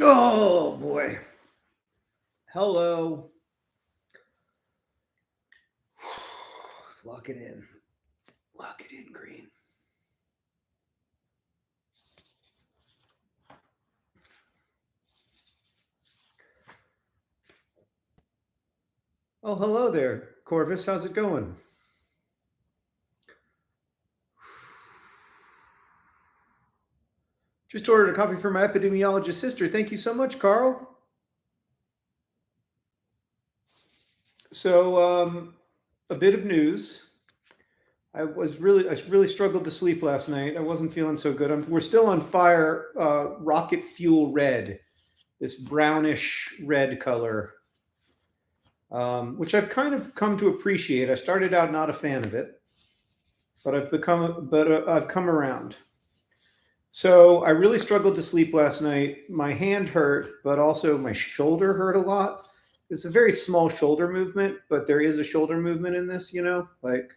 Oh boy. Hello. Let's lock it in. Lock it in, Green. Oh, hello there, Corvus. How's it going? Just ordered a copy for my epidemiologist sister. Thank you so much, Carl. So, a bit of news. I really struggled to sleep last night. I wasn't feeling so good. We're still on fire. Rocket fuel red, this brownish red color, which I've kind of come to appreciate. I started out not a fan of it, but I've come around. So I really struggled to sleep last night. My hand hurt, but also my shoulder hurt a lot. It's a very small shoulder movement, but there is a shoulder movement in this, like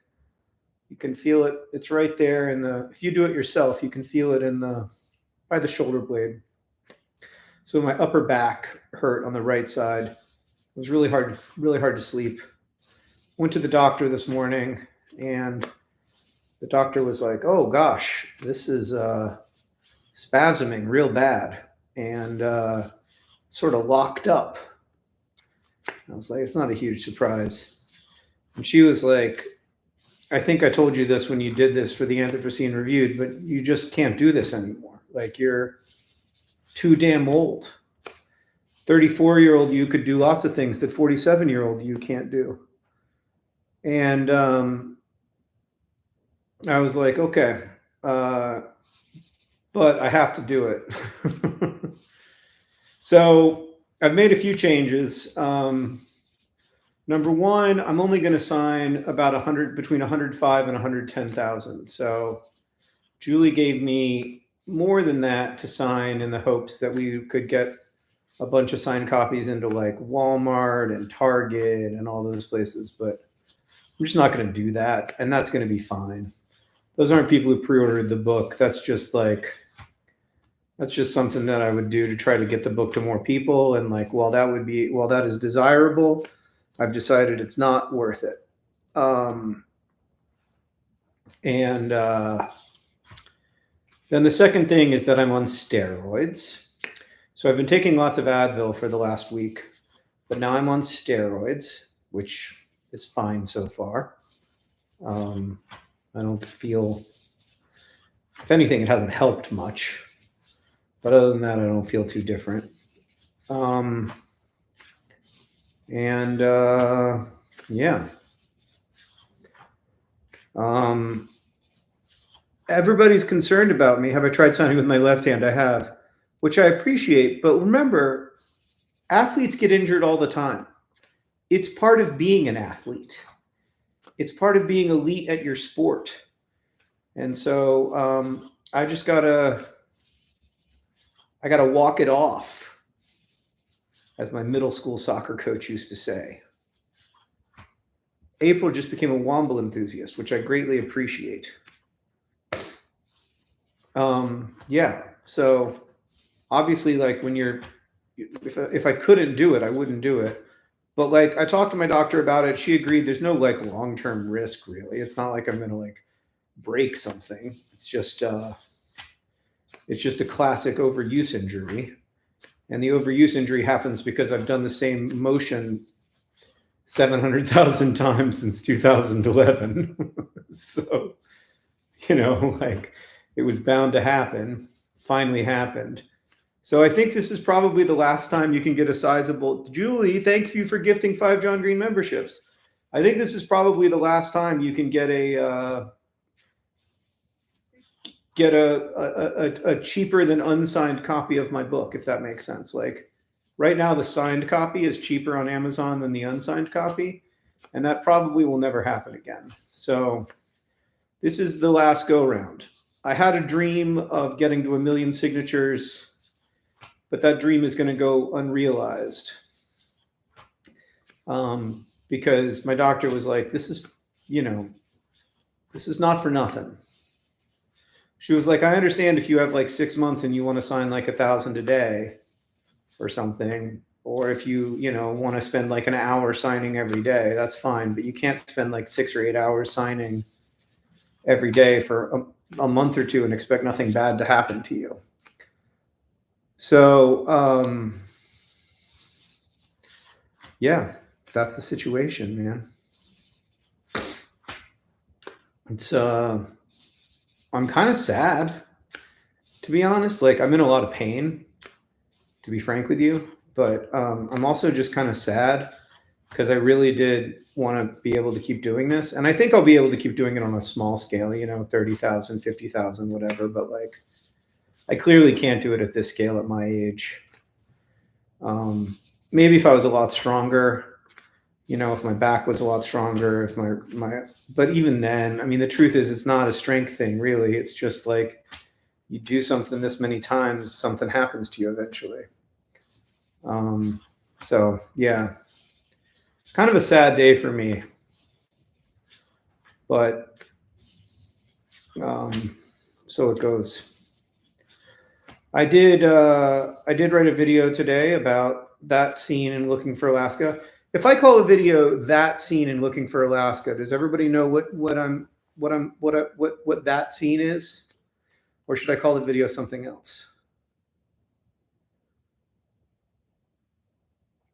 you can feel it. It's right there if you do it yourself, you can feel it by the shoulder blade. So my upper back hurt on the right side. It was really hard to sleep. Went to the doctor this morning, and the doctor was like, "Oh gosh, this is spasming real bad," and sort of locked up. I was like, "It's not a huge surprise." And she was like, "I think I told you this when you did this for the Anthropocene Reviewed, but you just can't do this anymore. Like, you're too damn old. 34-year-old you could do lots of things that 47-year-old you can't do." And I was like, "Okay, but I have to do it." So I've made a few changes. Number one, I'm only going to sign about between 105 and 110,000. So Julie gave me more than that to sign in the hopes that we could get a bunch of signed copies into like Walmart and Target and all those places. But I'm just not going to do that. And that's going to be fine. Those aren't people who pre-ordered the book. That's just something that I would do to try to get the book to more people. And like, while that is desirable, I've decided it's not worth it. Then the second thing is that I'm on steroids. So I've been taking lots of Advil for the last week, but now I'm on steroids, which is fine so far. I don't feel, if anything, it hasn't helped much. But other than that, I don't feel too different. Yeah. Everybody's concerned about me. Have I tried signing with my left hand? I have, which I appreciate. But remember, athletes get injured all the time. It's part of being an athlete. It's part of being elite at your sport. And so I just gotta walk it off, as my middle school soccer coach used to say. April just became a Womble enthusiast, which I greatly appreciate. Yeah. So obviously, like, if I couldn't do it, I wouldn't do it. But like, I talked to my doctor about it. She agreed there's no like long-term risk, really. It's not like I'm gonna like break something. It's just a classic overuse injury. And the overuse injury happens because I've done the same motion 700,000 times since 2011. So, like, it was bound to happen. Finally happened. So I think this is probably the last time you can get a sizable. Julie, thank you for gifting 5 John Green memberships. I think this is probably the last time you can get a cheaper than unsigned copy of my book, if that makes sense. Like, right now, the signed copy is cheaper on Amazon than the unsigned copy, and that probably will never happen again. So this is the last go round. I had a dream of getting to 1 million signatures, but that dream is going to go unrealized, because my doctor was like, this is not for nothing. She was like, I understand if you have like 6 months and you want to sign like 1,000 a day, or something. Or if you want to spend like an hour signing every day, that's fine. But you can't spend like 6 or 8 hours signing every day for a month or two and expect nothing bad to happen to you. So, yeah, that's the situation, man. It's I'm kind of sad, to be honest. Like, I'm in a lot of pain, to be frank with you, but I'm also just kind of sad because I really did want to be able to keep doing this. And I think I'll be able to keep doing it on a small scale, 30,000, 50,000, whatever. But like, I clearly can't do it at this scale at my age. Maybe if I was a lot stronger, if my back was a lot stronger, if but even then, I mean, the truth is it's not a strength thing, really. It's just like you do something this many times, something happens to you eventually. So yeah, kind of a sad day for me, but so it goes. I did write a video today about that scene in Looking for Alaska. If I call a video "That Scene in Looking for Alaska," does everybody know what that scene is? Or should I call the video something else?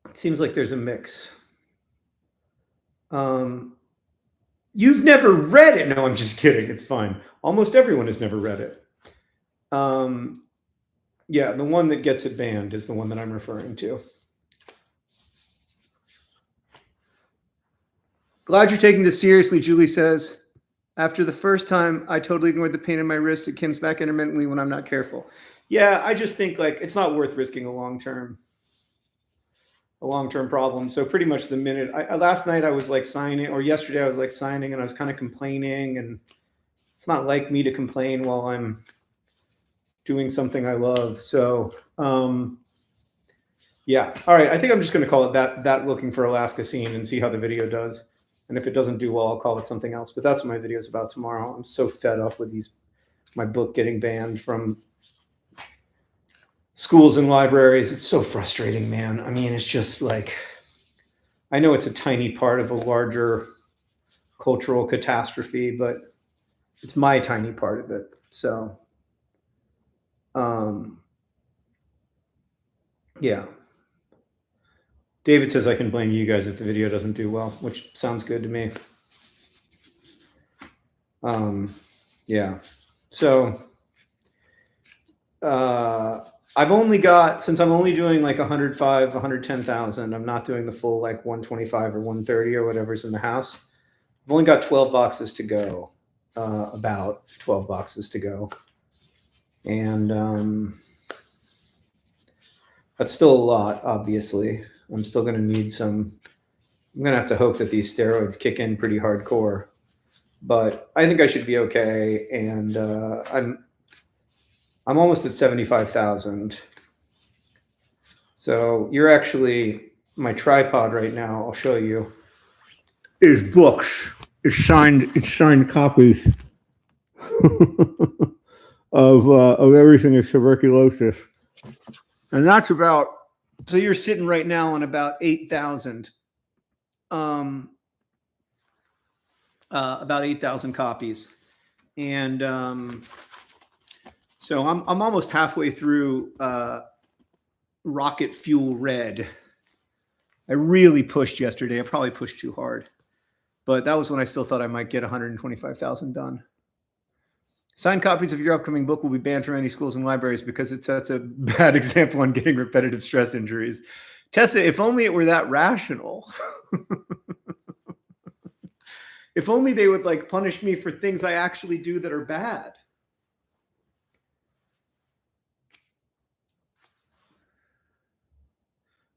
It seems like there's a mix. You've never read it. No, I'm just kidding. It's fine. Almost everyone has never read it. Yeah, the one that gets it banned is the one that I'm referring to. Glad you're taking this seriously, Julie says. After the first time, I totally ignored the pain in my wrist. It comes back intermittently when I'm not careful. Yeah, I just think like it's not worth risking a long-term problem. So pretty much the minute last night I was like signing, or yesterday I was like signing, and I was kind of complaining, and it's not like me to complain while I'm doing something I love. So yeah, all right. I think I'm just going to call it that Looking for Alaska scene and see how the video does. And if it doesn't do well, I'll call it something else. But that's what my video is about tomorrow. I'm so fed up with my book getting banned from schools and libraries. It's so frustrating, man. I mean, it's just like, I know it's a tiny part of a larger cultural catastrophe, but it's my tiny part of it. So, yeah. David says I can blame you guys if the video doesn't do well, which sounds good to me. Yeah. So I've only got, since I'm only doing like 105, 110,000, I'm not doing the full like 125 or 130 or whatever's in the house. I've only got 12 boxes to go, about 12 boxes to go. And that's still a lot, obviously. I'm still going to need some, I'm going to have to hope that these steroids kick in pretty hardcore. But I think I should be okay. And I'm almost at 75,000. So you're actually, my tripod right now, I'll show you, is books. It's signed copies of everything is tuberculosis. And that's about, so you're sitting right now on about 8,000. About 8,000 copies. And so I'm almost halfway through Rocket Fuel Red. I really pushed yesterday. I probably pushed too hard. But that was when I still thought I might get 125,000 done. Signed copies of your upcoming book will be banned from any schools and libraries because it sets a bad example on getting repetitive stress injuries. Tessa, if only it were that rational. If only they would like punish me for things I actually do that are bad.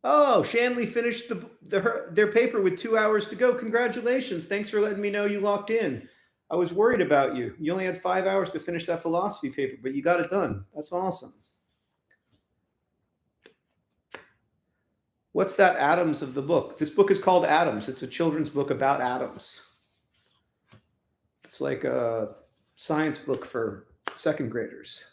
Oh, Shanley finished their paper with 2 hours to go. Congratulations. Thanks for letting me know you locked in. I was worried about you. You only had 5 hours to finish that philosophy paper, but you got it done. That's awesome. What's that atoms of the book? This book is called Atoms. It's a children's book about atoms. It's like a science book for second graders.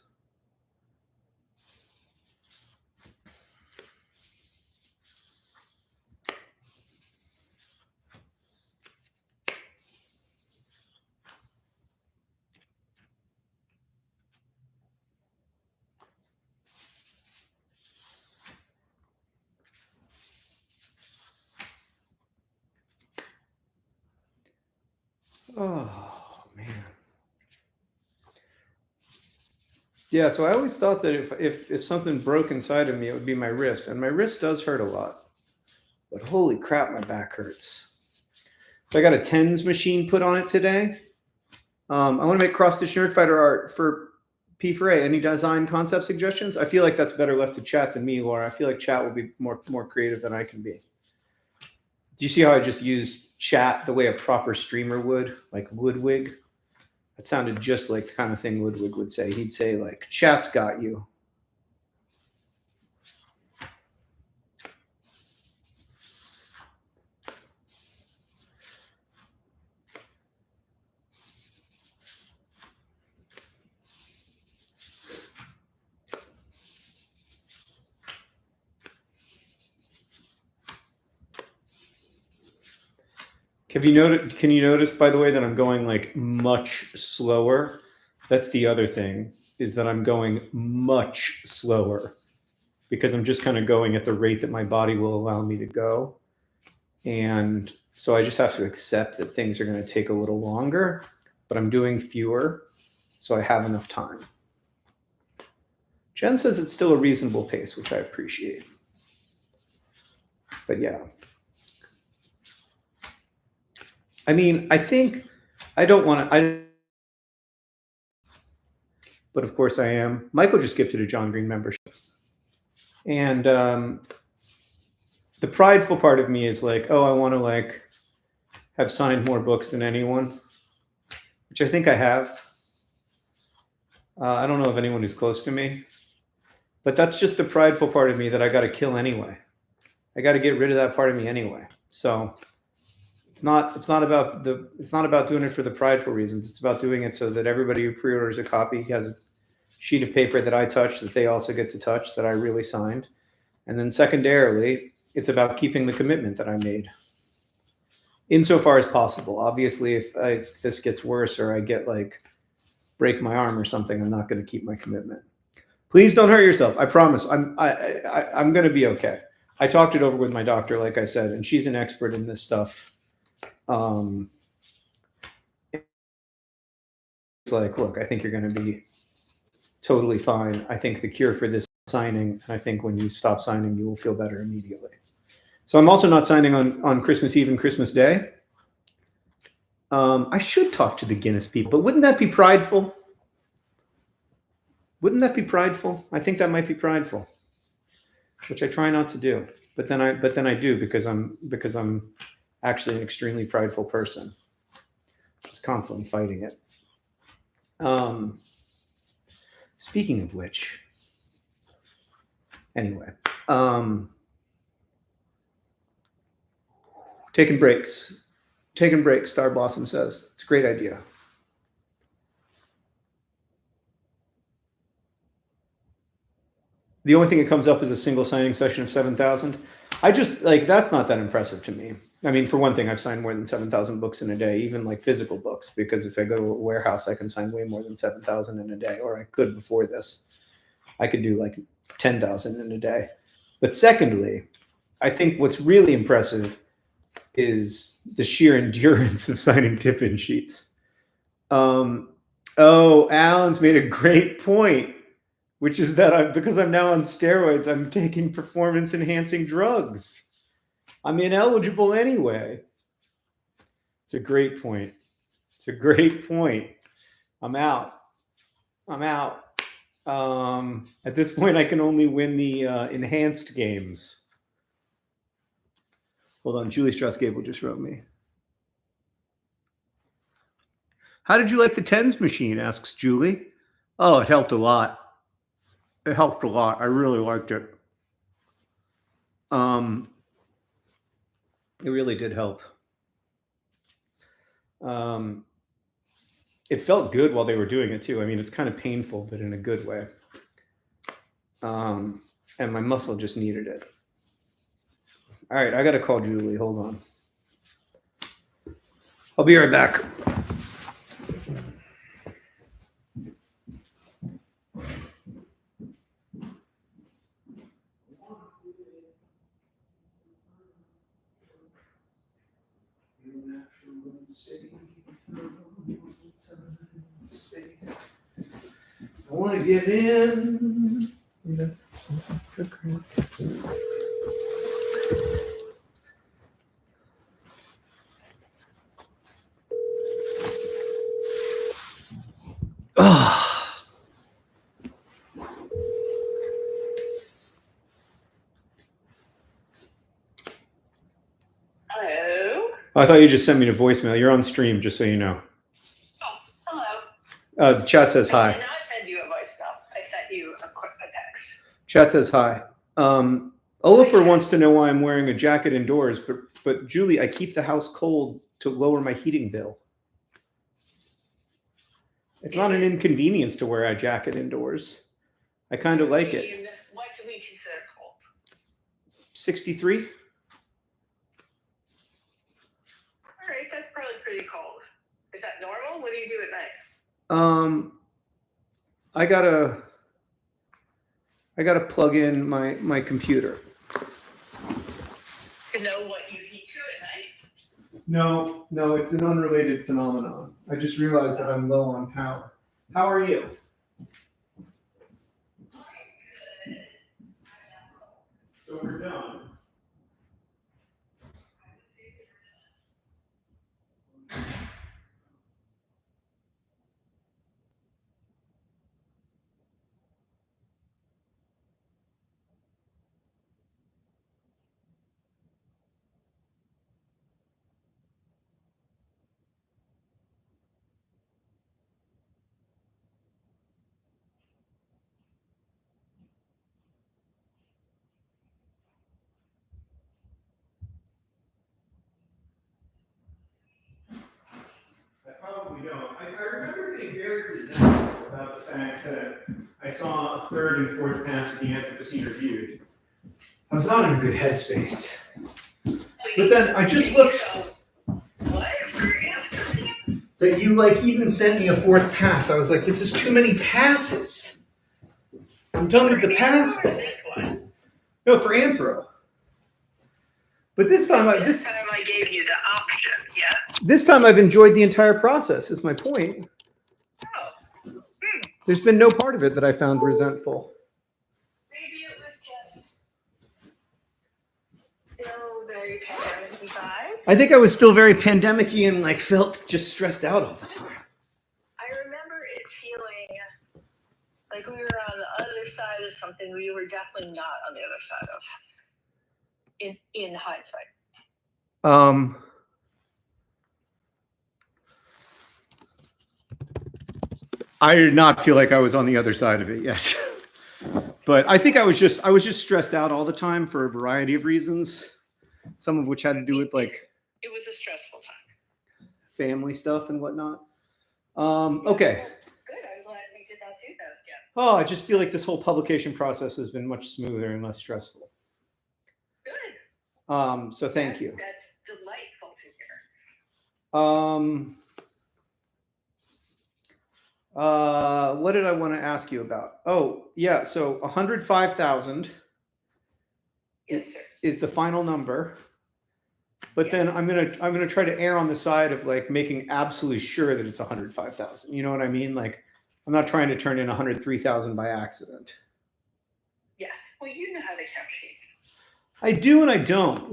Oh, man. Yeah, so I always thought that if something broke inside of me, it would be my wrist. And my wrist does hurt a lot. But holy crap, my back hurts. So I got a TENS machine put on it today. I want to make cross-stitch nerd fighter art for P4A. Any design concept suggestions? I feel like that's better left to chat than me, Laura. I feel like chat will be more creative than I can be. Do you see how I just used chat the way a proper streamer would, like Ludwig? That sounded just like the kind of thing Ludwig would say. He'd say, like, chat's got you. Can you notice, by the way, that I'm going like much slower? That's the other thing, is that I'm going much slower because I'm just kind of going at the rate that my body will allow me to go. And so I just have to accept that things are going to take a little longer, but I'm doing fewer, so I have enough time. Jen says it's still a reasonable pace, which I appreciate. But yeah. I mean, I think I don't want to, but of course I am. Michael just gifted a John Green membership. And the prideful part of me is like, oh, I want to like have signed more books than anyone, which I think I have. I don't know of anyone who's close to me, but that's just the prideful part of me that I got to kill anyway. I got to get rid of that part of me anyway. So it's not about doing it for the prideful reasons. It's about doing it so that everybody who pre-orders a copy has a sheet of paper that I touch that they also get to touch that I really signed. And then secondarily, it's about keeping the commitment that I made insofar as possible. Obviously, if this gets worse or I get like break my arm or something, I'm not going to keep my commitment. Please don't hurt yourself. I promise. I'm going to be okay. I talked it over with my doctor, like I said, and she's an expert in this stuff. It's like, look, I think you're going to be totally fine. I think the cure for this is signing. And I think when you stop signing, you will feel better immediately. So I'm also not signing on Christmas Eve and Christmas Day. I should talk to the Guinness people, but wouldn't that be prideful? Wouldn't that be prideful? I think that might be prideful, which I try not to do. But then I do because I'm actually an extremely prideful person, just constantly fighting it. Speaking of which, anyway, taking breaks. Star Blossom says it's a great idea. The only thing that comes up is a single signing session of 7,000. I just like that's not that impressive to me. I mean, for one thing, I've signed more than 7,000 books in a day, even like physical books, because if I go to a warehouse, I can sign way more than 7,000 in a day, or I could before this. I could do like 10,000 in a day. But secondly, I think what's really impressive is the sheer endurance of signing tip-in sheets. Oh, Alan's made a great point, which is that because I'm now on steroids, I'm taking performance-enhancing drugs. I'm ineligible anyway. It's a great point. It's a great point. I'm out. At this point, I can only win the enhanced games. Hold on, Julie Strauss-Gable just wrote me. How did you like the TENS machine, asks Julie. Oh, it helped a lot. It helped a lot. I really liked it. It really did help. It felt good while they were doing it too. I mean, it's kind of painful, but in a good way. And my muscle just needed it. All right, I got to call Julie. Hold on. I'll be right back. want to give in. Hello? I thought you just sent me a voicemail. You're on stream, just so you know. Oh, hello. The chat says I hi. did not send you a voicemail. I sent you a text. Chat says hi. Oliver wants to know why I'm wearing a jacket indoors, but Julie, I keep the house cold to lower my heating bill. It's not an inconvenience to wear a jacket indoors. I kind of like it. What do we consider cold? 63? All right, that's probably pretty cold. Is that normal? What do you do at night? I gotta plug in my computer. To know what you heat to at night? No, it's an unrelated phenomenon. I just realized that I'm low on power. How are you? So we're done. I probably don't. I remember being very resentful about the fact that I saw a third and fourth pass of the Anthropocene Reviewed. I was not in a good headspace. But then I just looked that you even sent me a fourth pass. I was like, this is too many passes. I'm done with the passes. No, for Anthro. But this time I gave you the option, yeah? This time I've enjoyed the entire process, is my point. Oh. There's been no part of it that I found resentful. Maybe it was just still very pandemic vibes. I think I was still very pandemic-y and felt just stressed out all the time. I remember it feeling like we were on the other side of something we were definitely not on the other side of. In hindsight. I did not feel like I was on the other side of it yet. But I think I was just stressed out all the time for a variety of reasons, some of which had to do with it was a stressful time. Family stuff and whatnot. Okay. Good. I'm glad we did that too, though. Yeah. Oh, I just feel like this whole publication process has been much smoother and less stressful. Good. So thank you. That's delightful to hear. What did I want to ask you about? Oh, yeah. So 105,000 is the final number. But then I'm gonna try to err on the side of making absolutely sure that it's 105,000. You know what I mean? I'm not trying to turn in 103,000 by accident. Yes. Well, you know how to count sheets. I do and I don't.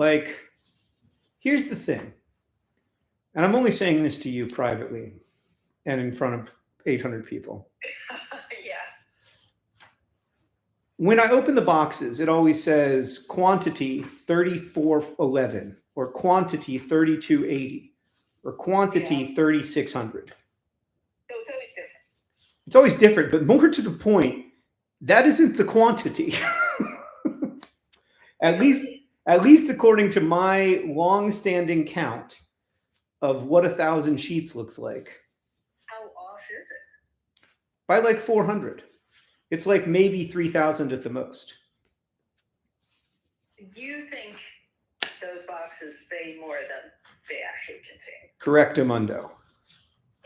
Here's the thing, and I'm only saying this to you privately and in front of 800 people. Yeah. When I open the boxes, it always says quantity 3411 or quantity 3280 or quantity 3600. So it's always different. It's always different, but more to the point, that isn't the quantity. At least according to my long-standing count of what 1,000 sheets looks like. How off is it? By 400. It's maybe 3,000 at the most. You think those boxes say more than they actually contain? Correctamundo.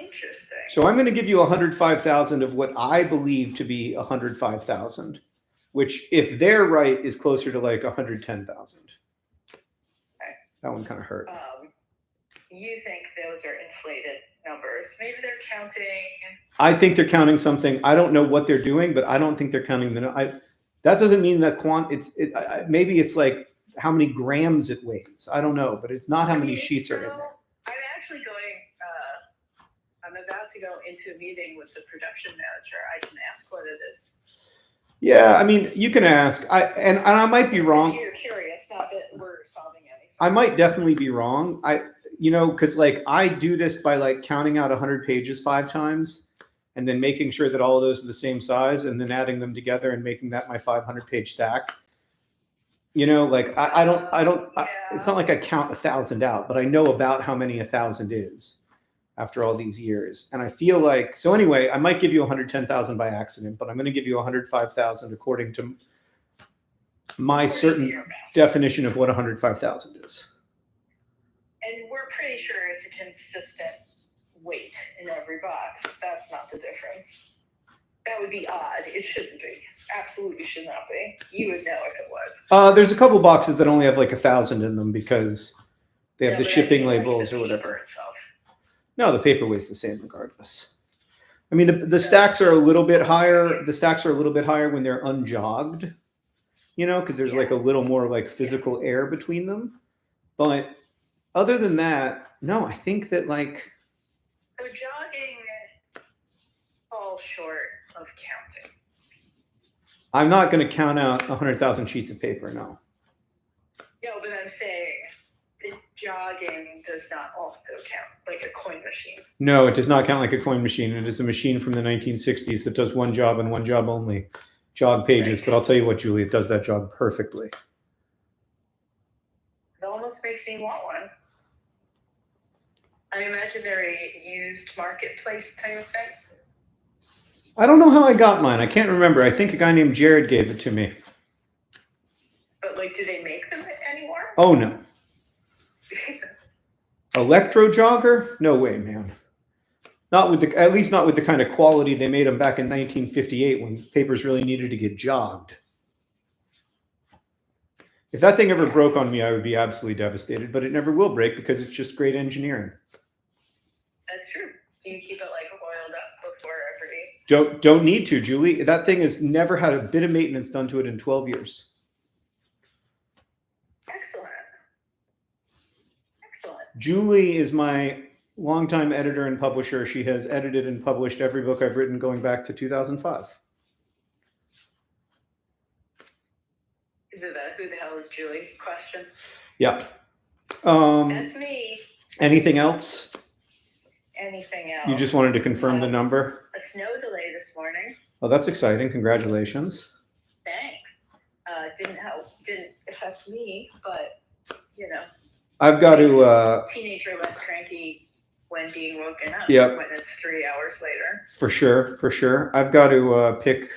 Interesting. So I'm going to give you 105,000 of what I believe to be 105,000, which, if they're right, is closer to 110,000. Okay. That one kind of hurt. You think those are inflated numbers. Maybe they're counting. I think they're counting something. I don't know what they're doing, but I don't think they're counting that doesn't mean that maybe it's like how many grams it weighs. I don't know, but it's not how many sheets are in there. I'm actually going, I'm about to go into a meeting with the production manager. I can ask what it is. Yeah, I mean, you can ask. And I might be wrong. If you're curious, not that we're solving anything. I might definitely be wrong. Because like I do this by like counting out 100 pages 5 times and then making sure that all of those are the same size and then adding them together and making that my 500-page stack. Like I don't, it's not like I count 1,000 out, but I know about how many 1,000 is after all these years. And I feel like, so anyway, I might give you 110,000 by accident, but I'm going to give you 105,000 according to my certain definition of what 105,000 is. And we're pretty sure it's a consistent weight in every box. That's not the difference. That would be odd. It shouldn't be. Absolutely should not be. You would know if it was. There's a couple boxes that only have like 1,000 in them because they have the shipping labels or whatever. No, the paper weighs the same regardless. I mean, the stacks are a little bit higher. The stacks are a little bit higher when they're unjogged, because there's like a little more like physical air between them. But other than that, no, I think that like. So jogging falls short of counting. I'm not going to count out 100,000 sheets of paper, no. No, but I'm saying the jogging does not also count like a coin machine. No, it does not count like a coin machine. It is a machine from the 1960s that does one job and one job only, jog pages. Right. But I'll tell you what, Julie, it does that job perfectly. It almost makes me want one. I imagine they're a used marketplace type of thing. I don't know how I got mine. I can't remember. I think a guy named Jared gave it to me. But like, do they make them anymore? Oh, no. Electro jogger? No way, man. At least not with the kind of quality they made them back in 1958 when papers really needed to get jogged. If that thing ever broke on me, I would be absolutely devastated, but it never will break because it's just great engineering. That's true. Do you keep it like oiled up before every? Don't need to, Julie. That thing has never had a bit of maintenance done to it in 12 years. Excellent. Julie is my longtime editor and publisher. She has edited and published every book I've written going back to 2005. Is it a who the hell is Julie question? Yeah. That's me. Anything else? Anything else? You just wanted to confirm the number? A snow delay this morning. Oh, that's exciting. Congratulations. Thanks. Didn't affect me, but I've got to teenager less cranky when being woken up. Yep. When it's 3 hours later. For sure. I've got to pick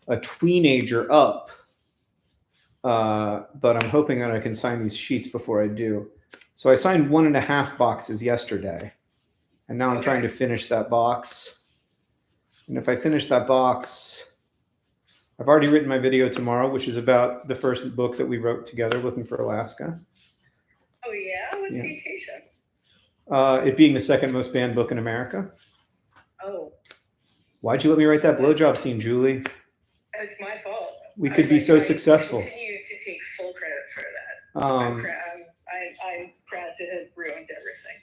a tweenager up. But I'm hoping that I can sign these sheets before I do. So I signed 1.5 boxes yesterday. And now I'm trying to finish that box. And if I finish that box, I've already written my video tomorrow, which is about the first book that we wrote together, Looking for Alaska. Oh, yeah? What's the occasion? It being the second most banned book in America. Oh. Why'd you let me write that blowjob scene, Julie? It's my fault. We could be so successful. I continue to take full credit for that. I'm proud to have ruined everything.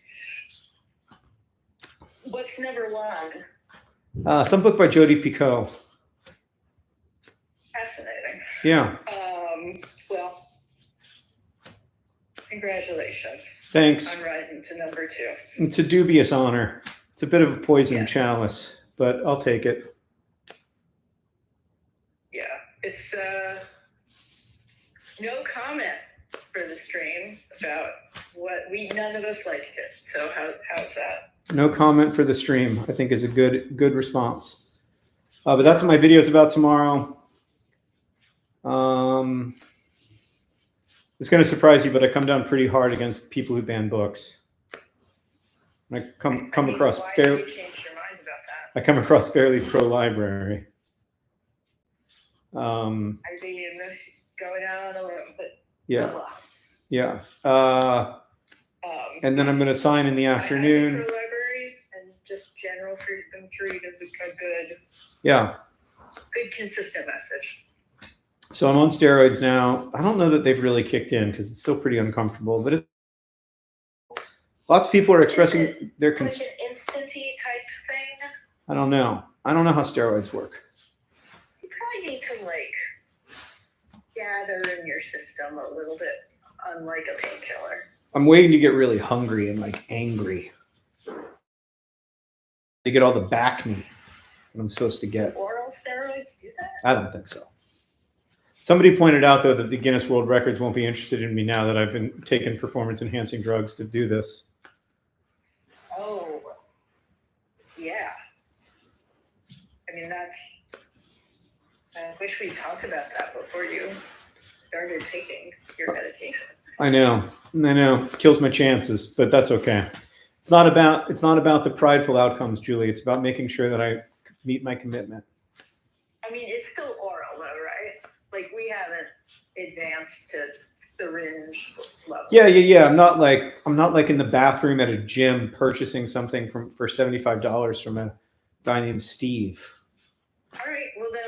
What's number one? Some book by Jodi Picoult. Fascinating. Yeah. Well, congratulations. Thanks. On rising to number 2. It's a dubious honor. It's a bit of a poison chalice, but I'll take it. Yeah, it's no comment for the stream about what none of us liked it. So how's that? No comment for the stream, I think is a good response. But that's what my video is about tomorrow. It's going to surprise you, but I come down pretty hard against people who ban books. I come across fairly. Why did you change your mind about that? I come across fairly pro-library. I mean, going out on a limb, but yeah. And then I'm going to sign in the afternoon. I pro-library, oral treat is a good, Yeah. good consistent message. So I'm on steroids now. I don't know that they've really kicked in because it's still pretty uncomfortable, but lots of people are expressing their Like an instanty type thing. I don't know. I don't know how steroids work. You probably need to like gather in your system a little bit, unlike a painkiller. I'm waiting to get really hungry and like angry to get all the back knee that I'm supposed to get. Oral steroids do that? I don't think so. Somebody pointed out though that the Guinness World Records won't be interested in me now that I've been taking performance enhancing drugs to do this. Oh, yeah. I mean, I wish we talked about that before you started taking your medication. I know. It kills my chances, but that's okay. It's not about the prideful outcomes, Julie. It's about making sure that I meet my commitment. I mean, it's still oral though, right? Like we haven't advanced to syringe level. Yeah. I'm not like in the bathroom at a gym purchasing something for $75 from a guy named Steve. All right. Well, then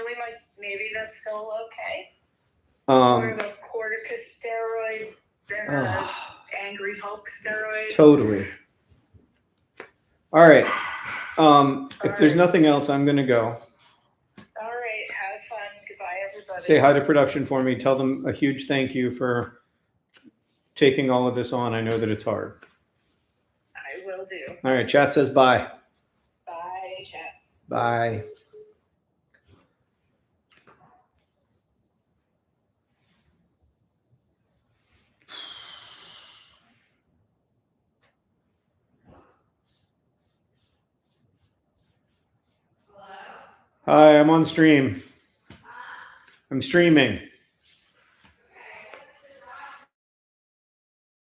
maybe that's still okay. More of a corticosteroid than an angry Hulk steroid. Totally. All right. If there's nothing else, I'm going to go. All right. Have fun. Goodbye, everybody. Say hi to production for me. Tell them a huge thank you for taking all of this on. I know that it's hard. I will do. All right. Chat says bye. Bye, chat. Bye. Hi, I'm on stream. I'm streaming.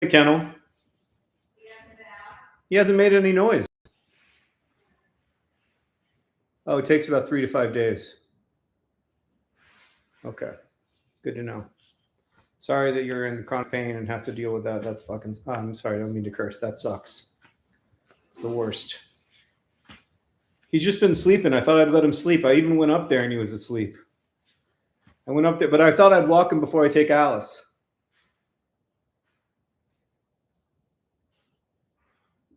Hey, Kennel. He hasn't made any noise. Oh, it takes about 3 to 5 days. Okay. Good to know. Sorry that you're in chronic pain and have to deal with that. That's fucking... I'm sorry, I don't mean to curse. That sucks. It's the worst. He's just been sleeping. I thought I'd let him sleep. I even went up there and he was asleep. I went up there, but I thought I'd walk him before I take Alice.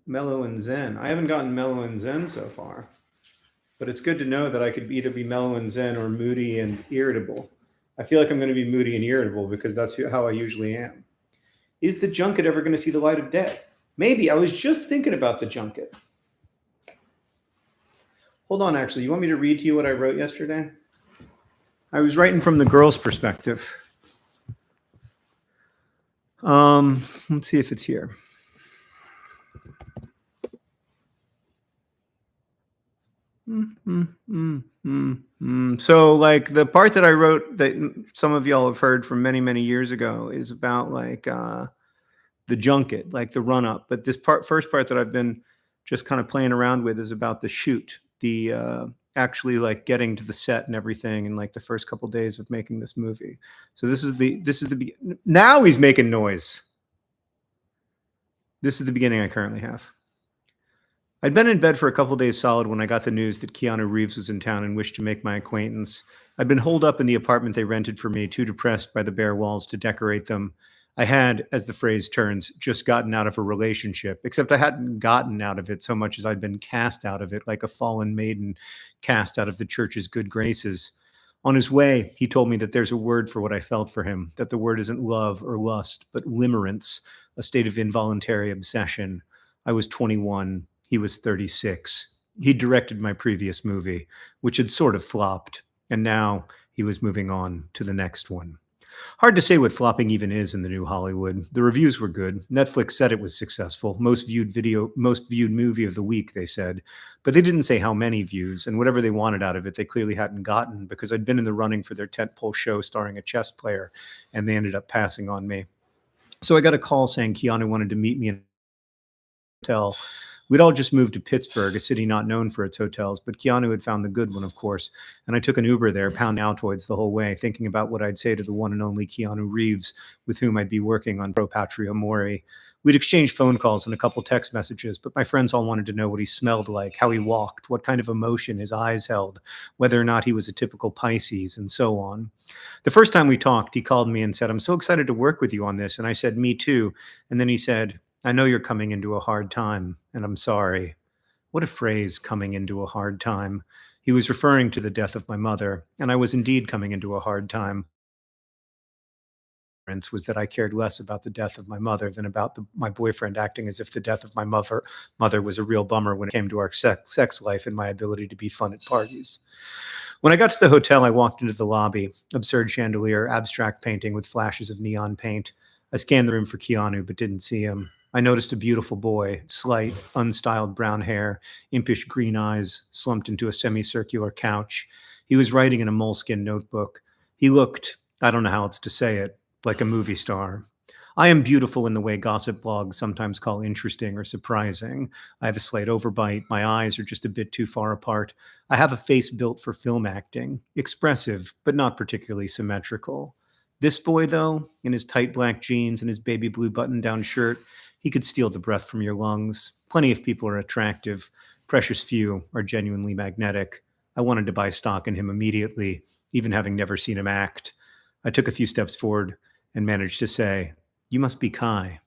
Mellow and zen. I haven't gotten mellow and zen so far, but it's good to know that I could either be mellow and zen or moody and irritable. I feel like I'm going to be moody and irritable because that's how I usually am. Is the junket ever going to see the light of day? Maybe. I was just thinking about the junket. Hold on, actually. You want me to read to you what I wrote yesterday? I was writing from the girl's perspective. Let's see if it's here. So like the part that I wrote that some of y'all have heard from many, many years ago is about like the junket, like the run up. But this first part that I've been just kind of playing around with is about the shoot, the actually like getting to the set and everything, and like the first couple of days of making this movie. So this is the now he's making noise. This is the beginning I currently have. I'd been in bed for a couple of days solid when I got the news that Keanu Reeves was in town and wished to make my acquaintance. I'd been holed up in the apartment they rented for me, too depressed by the bare walls to decorate them. I had, as the phrase turns, just gotten out of a relationship, except I hadn't gotten out of it so much as I'd been cast out of it, like a fallen maiden cast out of the church's good graces. On his way, he told me that there's a word for what I felt for him, that the word isn't love or lust, but limerence, a state of involuntary obsession. I was 21. He was 36. He directed my previous movie, which had sort of flopped, and now he was moving on to the next one. Hard to say what flopping even is in the new Hollywood. The reviews were good. Netflix said it was successful. Most viewed movie of the week, they said. But they didn't say how many views, and whatever they wanted out of it, they clearly hadn't gotten, because I'd been in the running for their tentpole show starring a chess player, and they ended up passing on me. So I got a call saying Keanu wanted to meet me in a hotel. We'd all just moved to Pittsburgh, a city not known for its hotels, but Keanu had found the good one, of course, and I took an Uber there, pounding Altoids the whole way, thinking about what I'd say to the one and only Keanu Reeves, with whom I'd be working on Pro Patria Mori. We'd exchanged phone calls and a couple text messages, but my friends all wanted to know what he smelled like, how he walked, what kind of emotion his eyes held, whether or not he was a typical Pisces, and so on. The first time we talked, he called me and said, "I'm so excited to work with you on this." And I said, "Me too." And then he said, "I know you're coming into a hard time, and I'm sorry." What a phrase, coming into a hard time. He was referring to the death of my mother, and I was indeed coming into a hard time. Was that I cared less about the death of my mother than about my boyfriend acting as if the death of my mother was a real bummer when it came to our sex life and my ability to be fun at parties. When I got to the hotel, I walked into the lobby. Absurd chandelier, abstract painting with flashes of neon paint. I scanned the room for Keanu, but didn't see him. I noticed a beautiful boy, slight, unstyled brown hair, impish green eyes, slumped into a semicircular couch. He was writing in a moleskin notebook. He looked, I don't know how else to say it, like a movie star. I am beautiful in the way gossip blogs sometimes call interesting or surprising. I have a slight overbite. My eyes are just a bit too far apart. I have a face built for film acting, expressive, but not particularly symmetrical. This boy, though, in his tight black jeans and his baby blue button-down shirt, he could steal the breath from your lungs. Plenty of people are attractive. Precious few are genuinely magnetic. I wanted to buy stock in him immediately, even having never seen him act. I took a few steps forward and managed to say, "You must be Kai."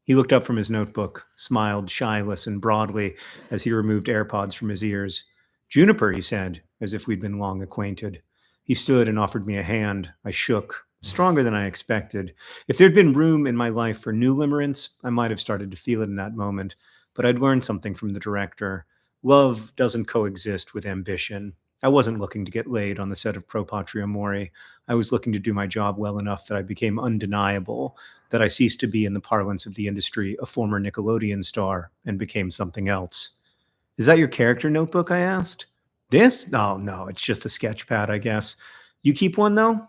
He looked up from his notebook, smiled shyless and broadly as he removed AirPods from his ears. "Juniper," he said, as if we'd been long acquainted. He stood and offered me a hand. I shook, stronger than I expected. If there'd been room in my life for new limerence, I might have started to feel it in that moment. But I'd learned something from the director. Love doesn't coexist with ambition. I wasn't looking to get laid on the set of Pro Patria Mori. I was looking to do my job well enough that I became undeniable, that I ceased to be, in the parlance of the industry, a former Nickelodeon star and became something else. "Is that your character notebook?" I asked. "This? Oh, no, it's just a sketch pad, I guess. You keep one, though?"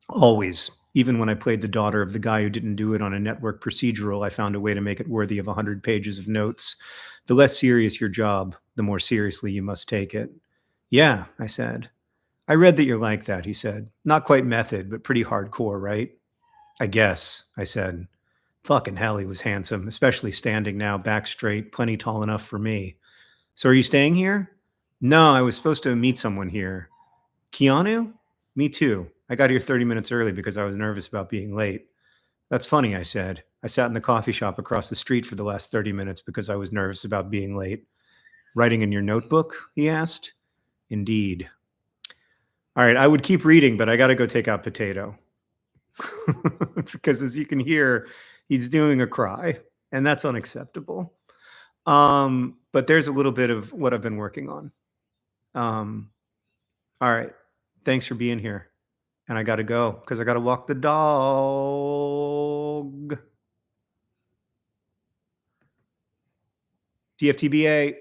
"Always. Even when I played the daughter of the guy who didn't do it on a network procedural, I found a way to make it worthy of 100 pages of notes. The less serious your job, the more seriously you must take it." "Yeah," I said. "I read that you're like that," he said. "Not quite method, but pretty hardcore, right?" "I guess," I said. Fucking hell, he was handsome, especially standing now, back straight, plenty tall enough for me. "So are you staying here?" "No, I was supposed to meet someone here." "Keanu?" "Me too. I got here 30 minutes early because I was nervous about being late." "That's funny," I said. "I sat in the coffee shop across the street for the last 30 minutes because I was nervous about being late." "Writing in your notebook?" he asked. "Indeed." All right, I would keep reading, but I got to go take out Potato. Because as you can hear, he's doing a cry, and that's unacceptable. But there's a little bit of what I've been working on. All right. Thanks for being here. And I got to go because I got to walk the dog. TFTBA.